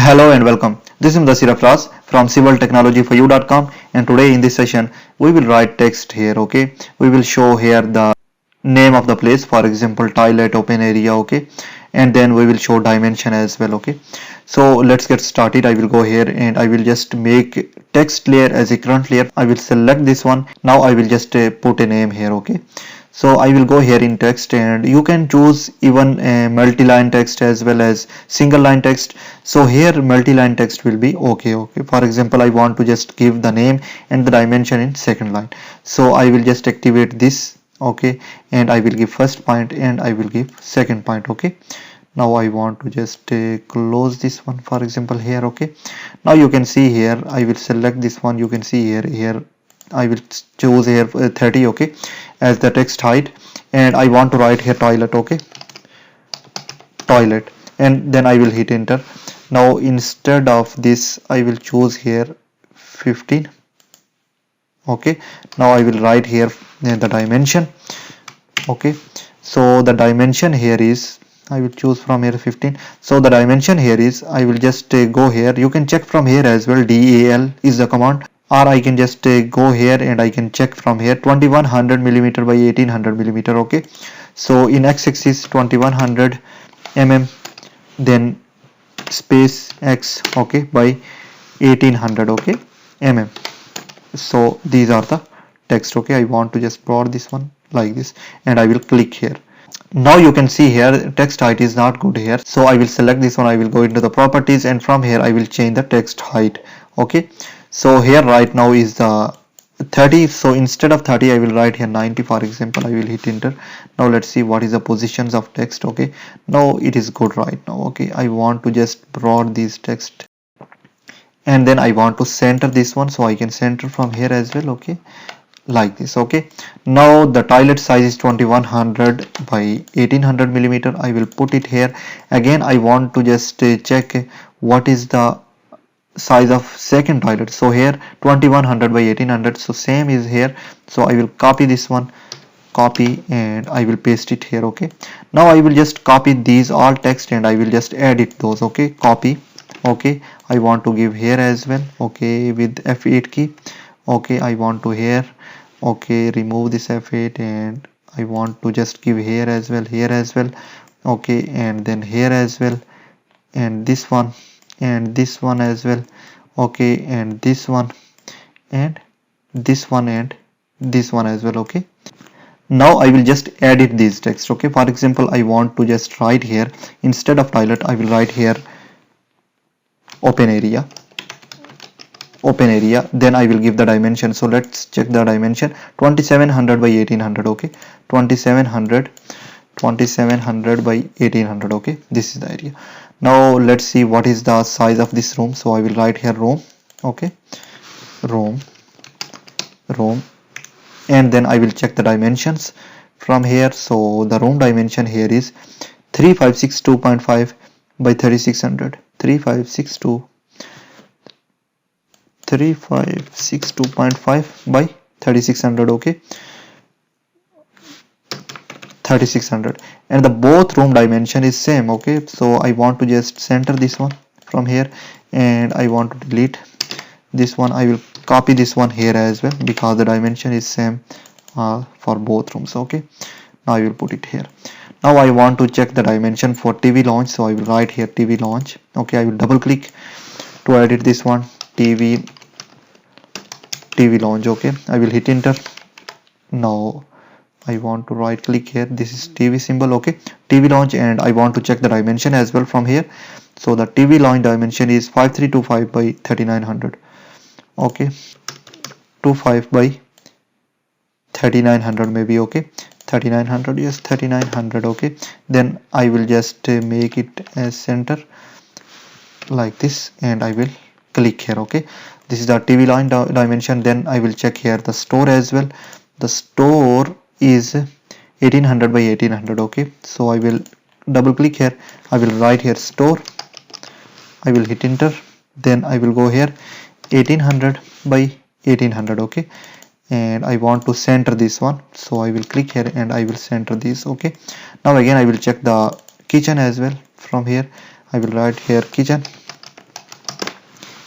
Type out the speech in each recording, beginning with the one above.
Hello and welcome. This is Mudasir Afras from civiltechnologyforyou.com, and today in this session we will write text here. Okay, we will show here the name of the place, for example toilet, open area. Okay, and then we will show dimension as well. Okay, so let's get started. I will go here and I will just make text layer as a current layer. I will select this one. Now I will just put a name here. Okay, so I will go here in text, and you can choose even a multi-line text as well as single line text. So here multi-line text will be okay. For example, I want to just give the name and the dimension in second line, so I will just activate this. Okay, and I will give first point and I will give second point. Okay, now I want to just close this one, for example here. Okay, now you can see here I will select this one. You can see here I will choose here 30, okay, as the text height, and I want to write here toilet. Okay, toilet, and then I will hit enter. Now instead of this I will choose here 15. Okay, now I will write here the dimension. Okay, so the dimension here is, I will choose from here 15. So the dimension here is, I will just go here. You can check from here as well. DAL is the command, or I can just go here and I can check from here 2100 millimeter by 1800 millimeter. Okay, so in x-axis 2100 mm, then space x, okay, by 1800, okay, mm. So these are the text. Okay, I want to just plot this one like this, and I will click here. Now you can see here text height is not good here, so I will select this one. I will go into the properties, and from here I will change the text height. Okay, so here right now is the 30, so instead of 30 I will write here 90, for example. I will hit enter. Now let's see what is the positions of text. Okay, now it is good right now. Okay, I want to just broad this text, and then I want to center this one, so I can center from here as well. Okay, like this. Okay, now the toilet size is 2100 by 1800 millimeter. I will put it here. Again I want to just check what is the size of second toilet. So here 2100 by 1800, so same is here. So I will copy this one, copy, and I will paste it here. Okay, now I will just copy these all text and I will just edit those. Okay, copy. Okay, I want to give here as well. Okay, with F8 key. Okay, I want to here. Okay, remove this F8, and I want to just give here as well, here as well. Okay, and then here as well, and this one, and this one as well. Okay, and this one, and this one, and this one as well. Okay, now I will just edit this text. Okay, for example, I want to just write here, instead of toilet I will write here open area. Then I will give the dimension. So let's check the dimension, 2700 by 1800. Okay, 2700 by 1800. Okay, this is the area. Now let's see what is the size of this room. So I will write here room. Okay, room, and then I will check the dimensions from here. So the room dimension here is 3562.5 by 3600. 3562.5 by 3600. Okay, 3600, and the both room dimension is same. Okay, so I want to just center this one from here, and I want to delete this one. I will copy this one here as well, because the dimension is same for both rooms. Okay, now I will put it here. Now I want to check the dimension for TV launch, so I will write here TV launch. Okay, I will double click to edit this one, TV launch. Okay, I will hit enter. Now I want to right click here, this is TV symbol. Okay, TV launch, and I want to check the dimension as well from here. So the TV launch dimension is 5325 by 3900. Okay, 25 by 3900 maybe. Okay, 3900, yes, 3900. Okay, then I will just make it as center like this, and I will click here. Okay, this is the TV line dimension. Then I will check here the store as well. The store is 1800 by 1800. Okay, so I will double click here. I will write here store. I will hit enter. Then I will go here 1800 by 1800. Okay, and I want to center this one, so I will click here and I will center this. Okay, now again I will check the kitchen as well. From here I will write here kitchen.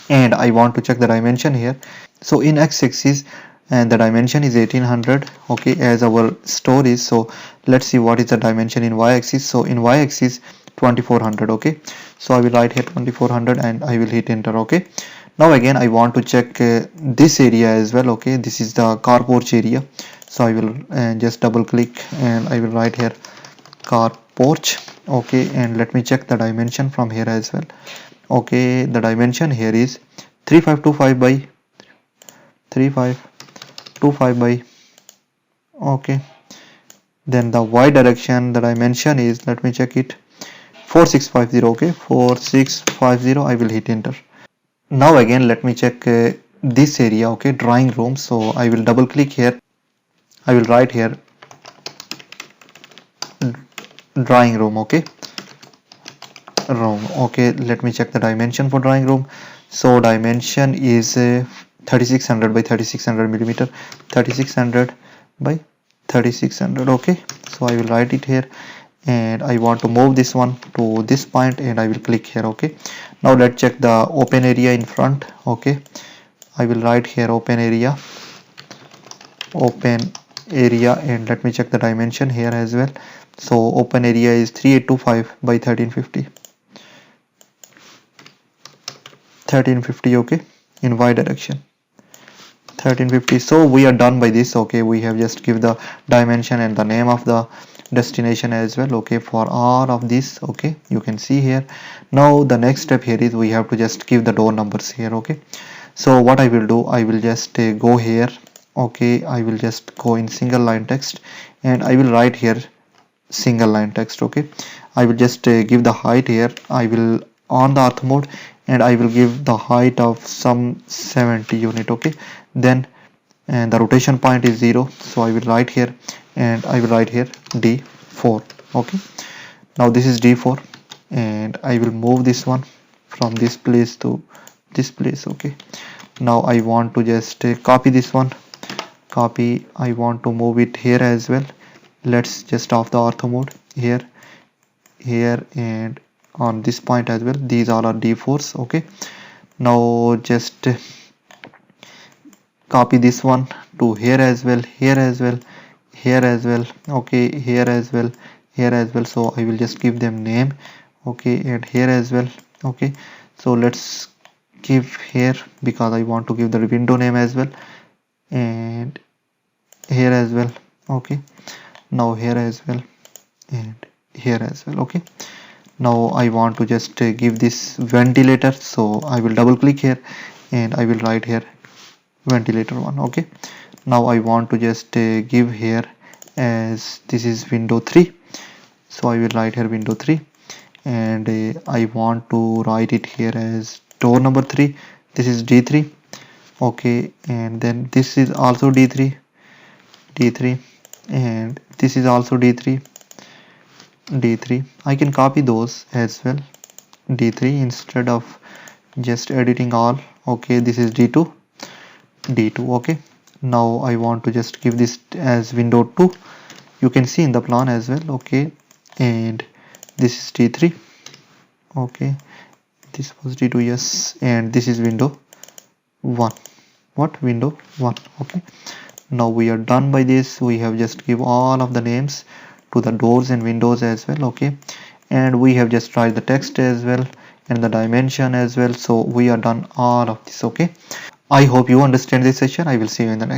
and I want to check the dimension here. So in x-axis and the dimension is 1800, okay, as our store is. So let's see what is the dimension in y-axis. So in y-axis 2400, okay, so I will write here 2400 and I will hit enter. Okay, now again I want to check this area as well. Okay, this is the car porch area, so I will just double click and I will write here car porch. Okay, and let me check the dimension from here as well. Okay, the dimension here is 3525 by 3525 by, okay, then the y direction, the dimension is, let me check it, 4650. Okay, 4650. I will hit enter. Now again let me check this area. Okay, drawing room, so I will double click here. I will write here drawing room. Okay, room. Okay, let me check the dimension for drawing room. So dimension is 3600 by 3600 millimeter, 3600 by 3600. Okay, so I will write it here and I want to move this one to this point and I will click here. Okay, now let's check the open area in front. Okay, I will write here open area, and let me check the dimension here as well. So open area is 3825 by 1350. Okay, in y direction 1350. So we are done by this. Okay, we have just give the dimension and the name of the destination as well. Okay, for all of this. Okay, you can see here. Now the next step here is we have to just give the door numbers here. Okay, so what I will do, I will just go here. Okay, I will just go in single line text and I will write here single line text. Okay, I will just give the height here. I will on the ortho mode and I will give the height of some 70 unit. Okay, then and the rotation point is 0, so I will write here and I will write here D4. Okay, now this is D4 and I will move this one from this place to this place. Okay, now I want to just copy this one, copy. I want to move it here as well. Let's just off the ortho mode here, and on this point as well. These all are D4s. Okay, now just copy this one to here as well, here as well, here as well. Okay, here as well, here as well. So I will just give them name. Okay, and here as well. Okay, so let's give here because I want to give the window name as well, and here as well. Okay, now here as well and here as well. Okay, now I want to just give this ventilator, so I will double click here and I will write here ventilator 1. Okay, now I want to just give here as this is window 3, so I will write here window 3 and I want to write it here as door number 3. This is D3. Okay, and then this is also D3, and this is also D3. I can copy those as well, D3, instead of just editing all. Okay, this is D2. Okay, now I want to just give this as window 2. You can see in the plan as well. Okay, and this is D3. Okay, this was D2, yes, and this is window 1. What? Window 1. Okay, now we are done by this. We have just give all of the names to the doors and windows as well. Okay, and we have just tried the text as well and the dimension as well. So we are done all of this. Okay, I hope you understand this session. I will see you in the next.